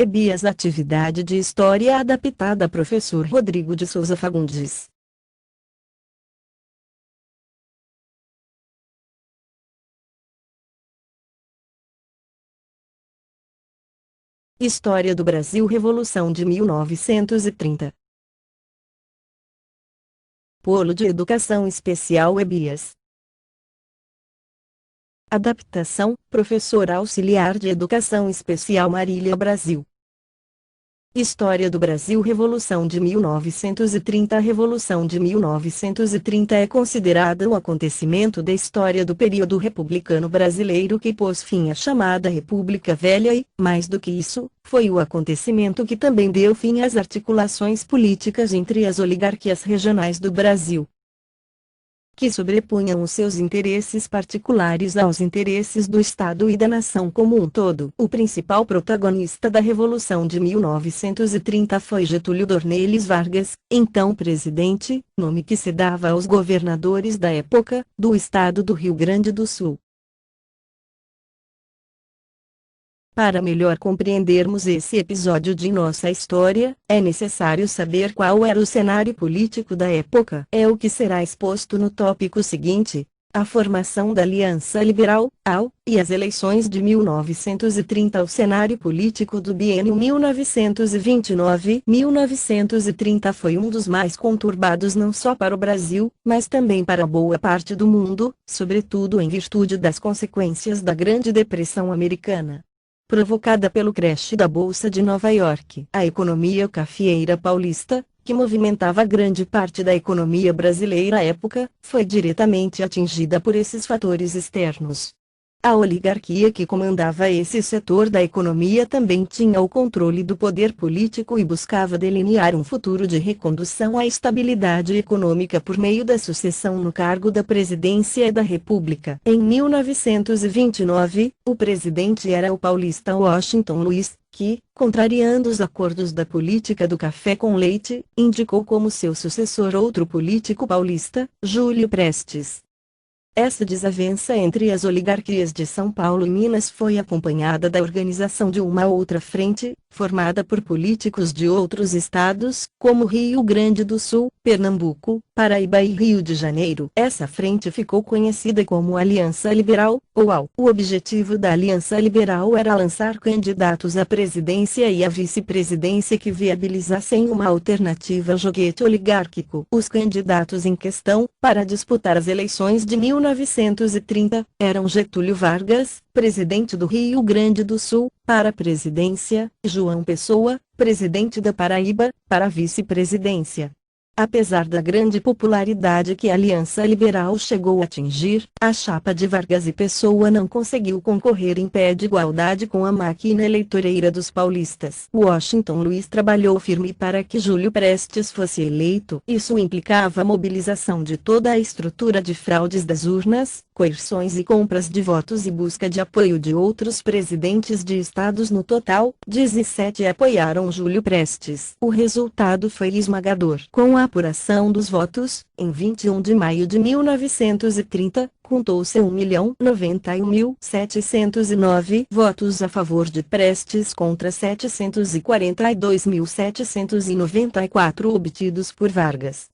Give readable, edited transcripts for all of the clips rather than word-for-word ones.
Ebias Atividade de História adaptada Professor Rodrigo de Souza Fagundes. História do Brasil Revolução de 1930. Polo de Educação Especial Ebias. Adaptação, Professora Auxiliar de Educação Especial Marília Brasil. História do Brasil Revolução de 1930. A Revolução de 1930 é considerada o acontecimento da história do período republicano brasileiro que pôs fim à chamada República Velha e, mais do que isso, foi o acontecimento que também deu fim às articulações políticas entre as oligarquias regionais do Brasil, que sobrepunham os seus interesses particulares aos interesses do Estado e da nação como um todo. O principal protagonista da Revolução de 1930 foi Getúlio Dornelles Vargas, então presidente, nome que se dava aos governadores da época, do estado do Rio Grande do Sul. Para melhor compreendermos esse episódio de nossa história, é necessário saber qual era o cenário político da época. É o que será exposto no tópico seguinte: a formação da Aliança Liberal, AL, e as eleições de 1930. O cenário político do biênio 1929-1930 foi um dos mais conturbados não só para o Brasil, mas também para boa parte do mundo, sobretudo em virtude das consequências da Grande Depressão Americana, provocada pelo crash da Bolsa de Nova York. A economia cafeeira paulista, que movimentava grande parte da economia brasileira à época, foi diretamente atingida por esses fatores externos. A oligarquia que comandava esse setor da economia também tinha o controle do poder político e buscava delinear um futuro de recondução à estabilidade econômica por meio da sucessão no cargo da presidência da República. Em 1929, o presidente era o paulista Washington Luiz, que, contrariando os acordos da política do café com leite, indicou como seu sucessor outro político paulista, Júlio Prestes. Essa desavença entre as oligarquias de São Paulo e Minas foi acompanhada da organização de uma outra frente, formada por políticos de outros estados, como Rio Grande do Sul, Pernambuco, Paraíba e Rio de Janeiro. Essa frente ficou conhecida como Aliança Liberal, ou AL. O objetivo da Aliança Liberal era lançar candidatos à presidência e à vice-presidência que viabilizassem uma alternativa ao joguete oligárquico. Os candidatos em questão, para disputar as eleições de 1930, eram Getúlio Vargas, presidente do Rio Grande do Sul, para a presidência, e João Pessoa, presidente da Paraíba, para a vice-presidência. Apesar da grande popularidade que a Aliança Liberal chegou a atingir, a chapa de Vargas e Pessoa não conseguiu concorrer em pé de igualdade com a máquina eleitoreira dos paulistas. Washington Luiz trabalhou firme para que Júlio Prestes fosse eleito. Isso implicava a mobilização de toda a estrutura de fraudes das urnas, coerções e compras de votos e busca de apoio de outros presidentes de estados. No total, 17 apoiaram Júlio Prestes. O resultado foi esmagador. Com a apuração dos votos, em 21 de maio de 1930, contou-se 1.091.709 votos a favor de Prestes contra 742.794 obtidos por Vargas.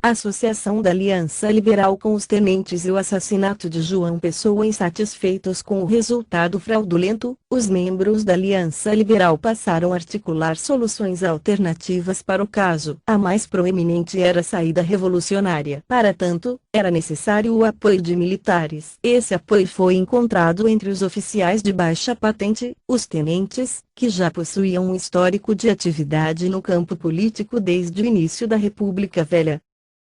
A associação da Aliança Liberal com os tenentes e o assassinato de João Pessoa. Insatisfeitos com o resultado fraudulento, os membros da Aliança Liberal passaram a articular soluções alternativas para o caso. A mais proeminente era a saída revolucionária. Para tanto, era necessário o apoio de militares. Esse apoio foi encontrado entre os oficiais de baixa patente, os tenentes, que já possuíam um histórico de atividade no campo político desde o início da República Velha.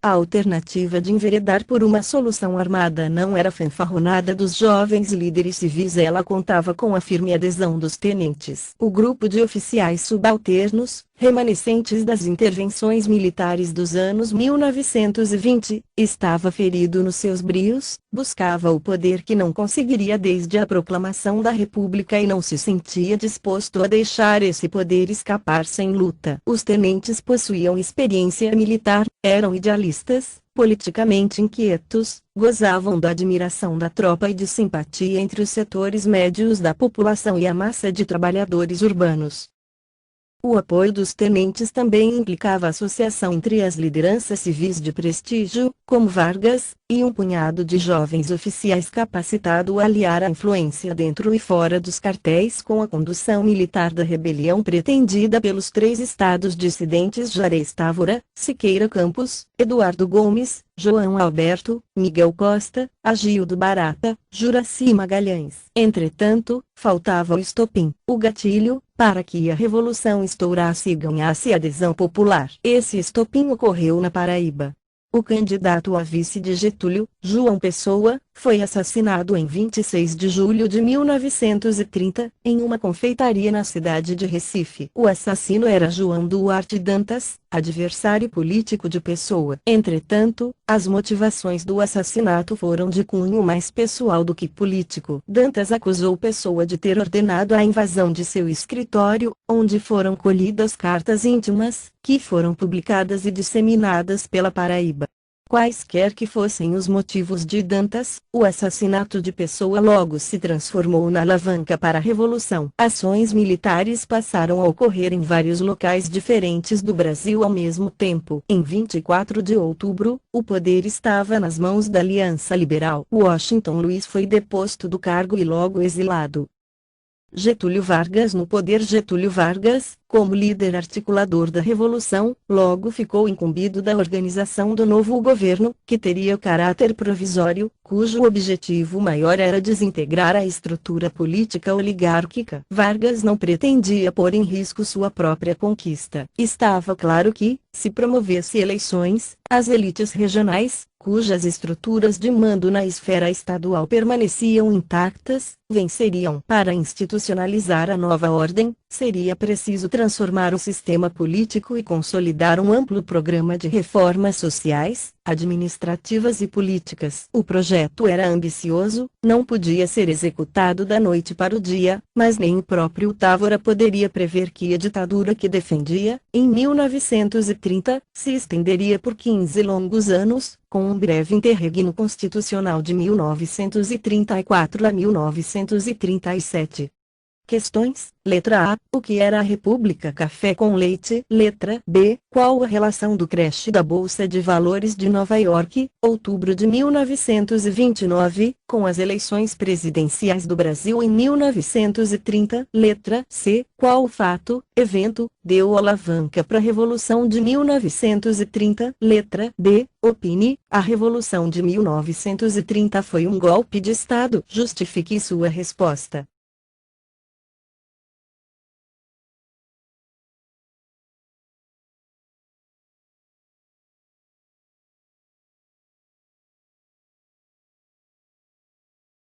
A alternativa de enveredar por uma solução armada não era fanfarronada dos jovens líderes civis, ela contava com a firme adesão dos tenentes. O grupo de oficiais subalternos, remanescentes das intervenções militares dos anos 1920, estava ferido nos seus brios, buscava o poder que não conseguiria desde a proclamação da República e não se sentia disposto a deixar esse poder escapar sem luta. Os tenentes possuíam experiência militar, eram idealistas, politicamente inquietos, gozavam da admiração da tropa e de simpatia entre os setores médios da população e a massa de trabalhadores urbanos. O apoio dos tenentes também implicava associação entre as lideranças civis de prestígio, como Vargas, e um punhado de jovens oficiais capacitado a aliar a influência dentro e fora dos cartéis com a condução militar da rebelião pretendida pelos três estados dissidentes Juarez Távora, Siqueira Campos, Eduardo Gomes, João Alberto, Miguel Costa, Agildo Barata, Juracy Magalhães. Entretanto, faltava o estopim, o gatilho, para que a revolução estourasse e ganhasse adesão popular. Esse estopim ocorreu na Paraíba. O candidato a vice de Getúlio, João Pessoa, foi assassinado em 26 de julho de 1930, em uma confeitaria na cidade de Recife. O assassino era João Duarte Dantas, adversário político de Pessoa. Entretanto, as motivações do assassinato foram de cunho mais pessoal do que político. Dantas acusou Pessoa de ter ordenado a invasão de seu escritório, onde foram colhidas cartas íntimas, que foram publicadas e disseminadas pela Paraíba. Quaisquer que fossem os motivos de Dantas, o assassinato de Pessoa logo se transformou na alavanca para a revolução. Ações militares passaram a ocorrer em vários locais diferentes do Brasil ao mesmo tempo. Em 24 de outubro, o poder estava nas mãos da Aliança Liberal. Washington Luiz foi deposto do cargo e logo exilado. Getúlio Vargas no poder. Getúlio Vargas, como líder articulador da Revolução, logo ficou incumbido da organização do novo governo, que teria caráter provisório, cujo objetivo maior era desintegrar a estrutura política oligárquica. Vargas não pretendia pôr em risco sua própria conquista. Estava claro que, se promovesse eleições, as elites regionais, cujas estruturas de mando na esfera estadual permaneciam intactas, venceriam. Para institucionalizar a nova ordem, seria preciso transformar o sistema político e consolidar um amplo programa de reformas sociais, administrativas e políticas. O projeto era ambicioso, não podia ser executado da noite para o dia, mas nem o próprio Távora poderia prever que a ditadura que defendia, em 1930, se estenderia por 15 longos anos, com um breve interregno constitucional de 1934 a 1937. Questões: letra A. O que era a República Café com Leite? Letra B. Qual a relação do creche da Bolsa de Valores de Nova York, outubro de 1929, com as eleições presidenciais do Brasil em 1930? Letra C. Qual fato, evento, deu alavanca para a Revolução de 1930? Letra D. Opine, a Revolução de 1930 foi um golpe de Estado. Justifique sua resposta.